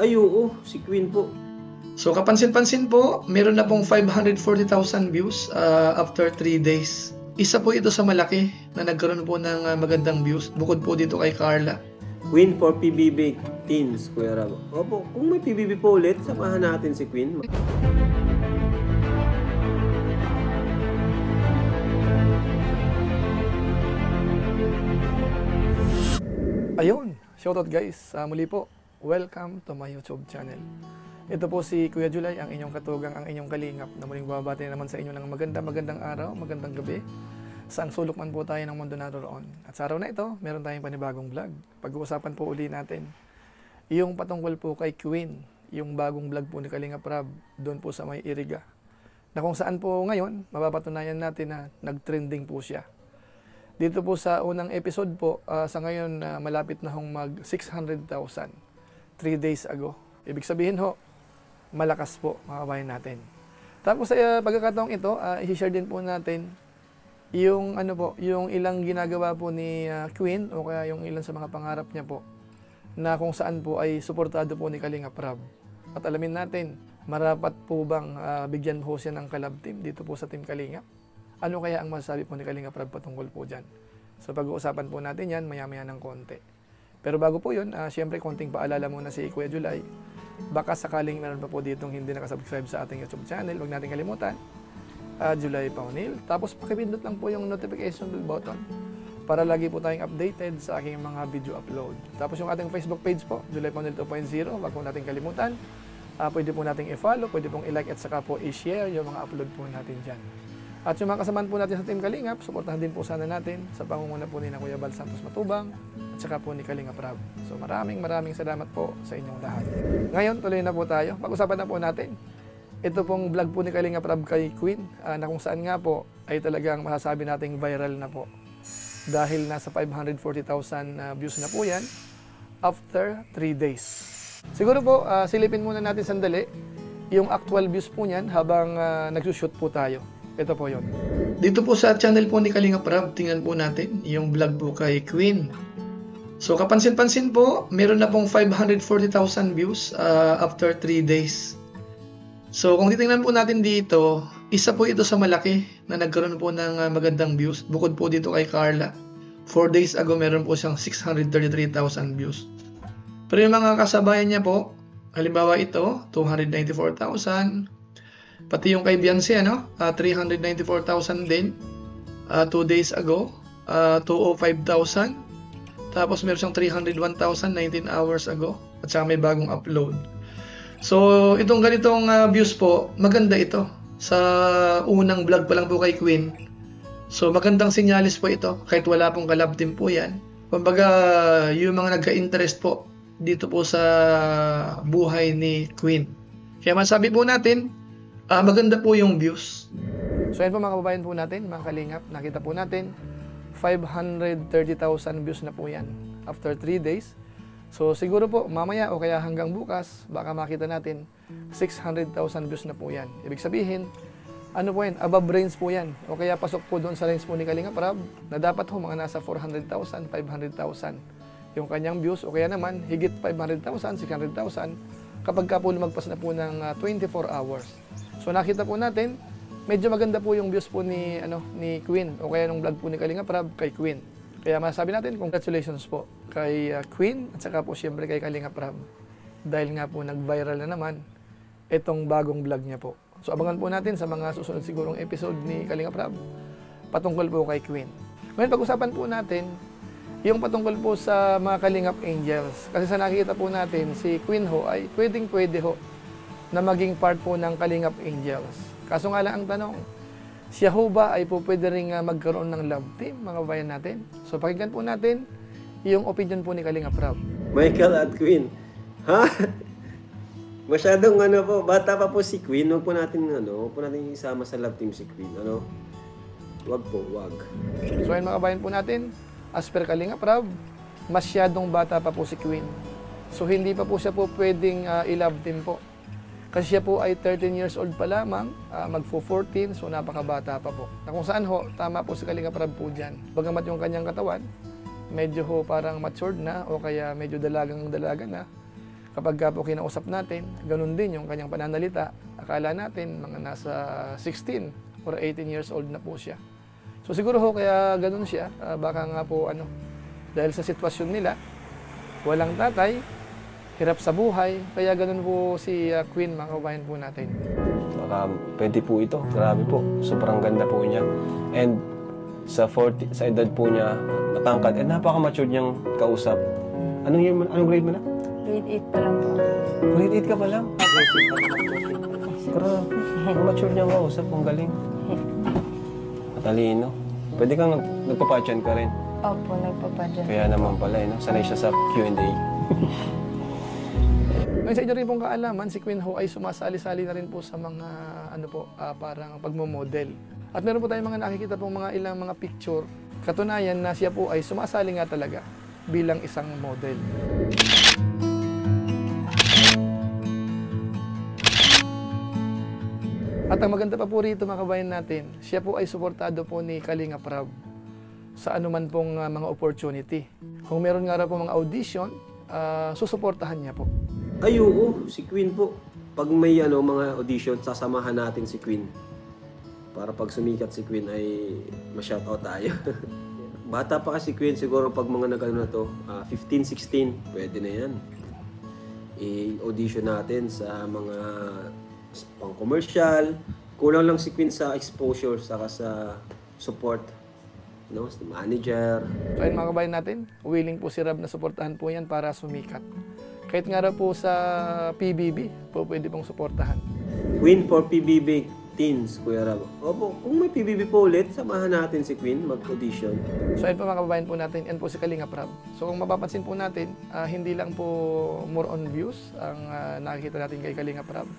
Ay, oo, si Queen po. So kapansin-pansin po, meron na pong 540,000 views after 3 days. Isa po ito sa malaki na nagkaroon po ng magandang views bukod po dito kay Carla. Queen for PBB Teens, Kuya Rab. Opo, kung may PBB po ulit, samahan natin si Queen. Ayun, shoutout guys. Muli po, welcome to my YouTube channel. Ito po si Kuya July, ang inyong katugang, ang inyong kalingap na muling babati naman sa inyo ng magandang araw, magandang gabi. Saang sulok man po tayo ng mundo naroon. At sa araw na ito, meron tayong panibagong vlog. Pag-uusapan po uli natin yung patungkol po kay Queen, yung bagong vlog po ni Kalingap Rab, doon po sa may Iriga. Na kung saan po ngayon, mapapatunayan natin na nag-trending po siya. Dito po sa unang episode po, sa ngayon malapit na hong mag 600,000 3 days ago. Ibig sabihin ho, malakas po mga kabayan natin. Tapos sa pagkakataong ito, i-share din po natin yung yung ilang ginagawa po ni Queen o kaya yung ilan sa mga pangarap niya po na kung saan po ay suportado po ni Kalingap Rab. At alamin natin, marapat po bang bigyan po siya ng collab team dito po sa Team Kalingap? Ano kaya ang masasabi po ni Kalingap Rab patungkol po dyan? So pag-uusapan po natin yan maya-maya ng konti. Pero bago po yun, syempre konting paalala muna si Kuya July. Baka sakaling meron pa po ditong hindi nakasubscribe sa ating YouTube channel, huwag natin kalimutan, July Paunil. Tapos pakipindot lang po yung notification bell button para lagi po tayong updated sa aking mga video upload. Tapos yung ating Facebook page po, July Paunil 2.0, huwag po natin kalimutan. Pwede po nating i-follow, pwede pong i-like at saka po i-share yung mga upload po natin dyan. At yung mga kasamaan po natin sa Team Kalingap, suportahan din po sana natin sa pangunguna po ni na Kuya Bal Santos Matubang at saka po ni Kalingap Rab. So maraming salamat po sa inyong lahat. Ngayon, tuloy na po tayo. Pag-usapan na po natin. Ito pong vlog po ni Kalingap Rab kay Queen na kung saan nga po ay talagang masasabi nating viral na po. Dahil nasa 540,000 views na po yan after 3 days. Siguro po, silipin muna natin sandali yung actual views po niyan habang nagsushoot po tayo. Ito po yun. Dito po sa channel po ni Kalingap Rab, tingnan po natin yung vlog po kay Queen. So kapansin-pansin po, meron na pong 540,000 views after 3 days. So kung titingnan po natin dito, isa po ito sa malaki na nagkaroon po ng magandang views. Bukod po dito kay Carla. 4 days ago meron po siyang 633,000 views. Pero yung mga kasabayan niya po, halimbawa ito, 294,000. Pati yung kay Beyonce, 394,000 din 2 days ago, 205,000. Tapos meron siyang 301,000 19 hours ago. At saka may bagong upload. So itong ganitong views po, maganda ito. Sa unang vlog pa lang po kay Queen. So magandang sinyalis po ito. Kahit wala pong collab team po yan. Kumbaga yung mga nagka-interest po dito po sa buhay ni Queen. Kaya masabi po natin, maganda po yung views. So yan po mga kababayan po natin, mga kalingap, nakita po natin 530,000 views na po yan after 3 days. So siguro po mamaya o kaya hanggang bukas, baka makita natin 600,000 views na po yan. Ibig sabihin, ano po yan, above range po yan. O kaya pasok po doon sa range po ni Kalingap Rab na dapat ho mga nasa 400,000, 500,000 yung kanyang views. O kaya naman, higit 500,000, 600,000 kapag ka po lumagpas na po ng 24 hours. So nakita po natin, medyo maganda po yung views po ni Queen o kaya nung vlog po ni Kalingap Rab kay Queen. Kaya masabi natin, congratulations po kay Queen at saka po siyempre kay Kalingap Rab. Dahil nga po nag-viral na naman itong bagong vlog niya po. So abangan po natin sa mga susunod sigurong episode ni Kalingap Rab patungkol po kay Queen. Ngayon pag-usapan po natin yung patungkol po sa mga Kalingap Angels. Kasi sa nakikita po natin, si Queen ho ay pwede ho na maging part po ng Kalingap Angels. Kaso nga lang ang tanong, siya ho ba ay po pwede rin magkaroon ng love team, mga bayan natin? So pakinggan po natin yung opinion po ni Kalingap Rab. Michael at Queen. Ha? Masyadong po, bata pa po si Queen. Huwag po natin isama sa love team si Queen. Wag po, wag. So ayun mga bayan po natin, as per Kalingap Rab, masyadong bata pa po si Queen. So hindi pa po siya po pwedeng i-love team po. Kasi siya po ay 13 years old pa lamang, magpo-14, so napakabata pa po. Na kung saan ho, tama po si Kalingap Rab po dyan. Bagamat yung kanyang katawan, medyo ho parang matured na o kaya medyo dalagang-dalaga na. Kapag ka po kinausap natin, ganun din yung kanyang pananalita. Akala natin mga nasa 16 or 18 years old na po siya. So siguro ho kaya ganun siya, baka nga po dahil sa sitwasyon nila, walang tatay, hirap sa buhay, kaya ganun po si Queen, mga kabayan po natin. Baka pwede po ito. Grabe po. Sobrang ganda po niya. And sa edad po niya, matangkad. And napaka-mature niyang kausap. Anong grade mo na? Grade 8 pa lang po. Grade 8 ka pa lang? Grabe. Ang mature niyang kausap. Ang galing. Matalino. Pwede kang nagpapatyan ka rin. Opo, nagpapadyan. Kaya naman pala, sanay siya sa Q&A. Ngayon sa inyo rin pong kaalaman, si Queen Ho ay sumasali-sali na rin po sa mga parang pagmo-model. At meron po tayong mga nakikita pong ilang mga picture. Katunayan na siya po ay sumasali nga talaga bilang isang model. At ang maganda pa po rito mga kabayan natin, siya po ay suportado po ni Kalinga Prab sa anuman pong mga opportunity. Kung meron nga raw po mga audition, susuportahan niya po. Ay, oo, si Queen po. Pag may mga audition, sasamahan natin si Queen. Para pag sumikat si Queen ay ma-shoutout tayo. Bata pa kasi Queen, siguro pag mga na to, 15, 16, pwede na yan. I-audition natin sa mga pang-commercial. Kulang lang si Queen sa exposure, saka sa support. Sa manager. So ayun mga kabayan natin, willing po si Rab na suportahan po yan para sumikat. Kahit nga raw po sa PBB, pwede pong suportahan. Queen for PBB Teens, Kuya Rab. Opo, kung may PBB po ulit, samahan natin si Queen mag-audition. So ayun po mga kabayan po natin, yan po si Kalinga Prab. So kung mapapansin po natin, hindi lang po more on views ang nakikita natin kay Kalinga Prab.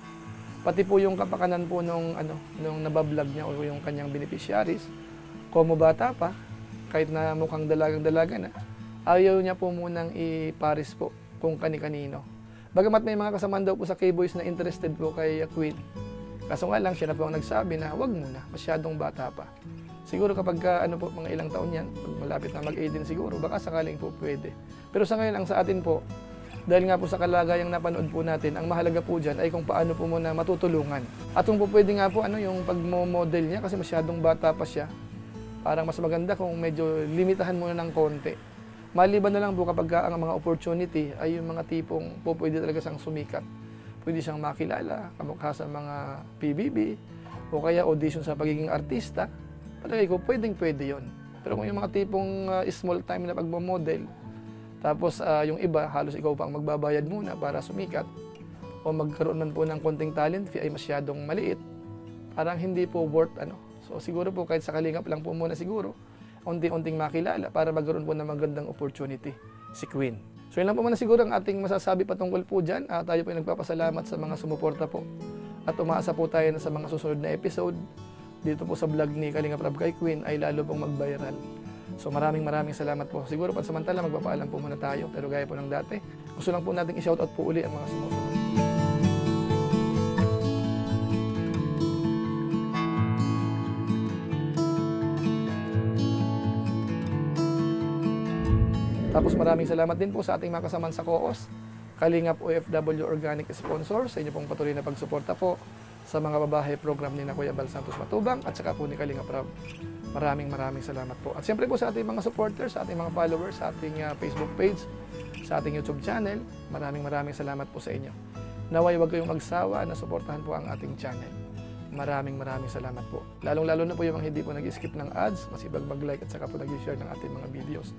Pati po yung kapakanan po nung nabablog niya o yung kanyang beneficiaries, como bata pa, kahit na mukhang dalagang-dalaga na, ayaw niya po munang iparis po kung kani-kanino. Bagamat may mga kasamaan daw po sa K-Boys na interested po kay Queen. Kaso nga lang, siya na po ang nagsabi na wag muna, masyadong bata pa. Siguro kapag mga ilang taon yan, malapit na mag-18 siguro, baka sakaling po pwede. Pero sa ngayon, ang sa atin po, dahil nga po sa kalagayang napanood po natin, ang mahalaga po dyan ay kung paano po muna matutulungan. At kung po pwede nga po yung pag-model niya, kasi masyadong bata pa siya, parang mas maganda kung medyo limitahan muna ng konti. Maliban na lang po kapag ang mga opportunity ay yung mga tipong po pwede talaga siyang sumikat. Pwede siyang makilala, kamukha sa mga PBB, o kaya audition sa pagiging artista. Palagay ko, pwede yun. Pero kung yung mga tipong small time na pagmamodel, tapos yung iba, halos ikaw pa ang magbabayad muna para sumikat, o magkaroon man po ng konting talent fee ay masyadong maliit, parang hindi po worth So siguro po kahit sa Kalingap lang po muna siguro, unti-unting makilala para magkaroon po ng magandang opportunity si Queen. So yun lang po muna siguro ang ating masasabi patungkol po dyan. Tayo po ay nagpapasalamat sa mga sumuporta po. At umaasa po tayo na sa mga susunod na episode dito po sa vlog ni Kalinga Prab kay Queen ay lalo pong mag-viral. So maraming salamat po. Siguro pansamantala magpapaalam po muna tayo. Pero gaya po ng dati, gusto lang po nating i-shoutout po uli ang mga sumusunod. Tapos maraming salamat din po sa ating mga kasamaan sa COOS, Kalingap OFW Organic Sponsor, sa inyo pong patuloy na pagsuporta po sa mga babae program ni na Kuya Bal Santos Matubang at saka po ni Kalinga Prab. Maraming salamat po. At siyempre po sa ating mga supporters, sa ating mga followers, sa ating Facebook page, sa ating YouTube channel, maraming salamat po sa inyo. Naway wag kayong magsawa na suportahan po ang ating channel. Maraming salamat po. Lalong-lalo na po yung mga hindi po nag-skip ng ads, masibag mag-like at saka po nag-share ng ating mga videos.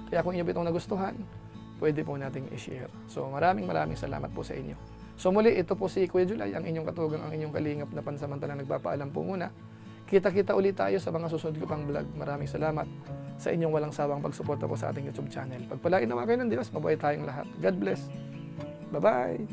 Kaya kung inyo po itong nagustuhan, pwede po nating i-share. So maraming salamat po sa inyo. So muli, ito po si Kuya July, ang inyong katugang, ang inyong kalingap na pansamantalang nagpapaalam po muna. Kita-kita ulit tayo sa mga susunod ko pang vlog. Maraming salamat sa inyong walang sawang pagsuporta po sa ating YouTube channel. Pagpalain naman kayo ng Diyos, mabuhay tayong lahat. God bless. Bye-bye!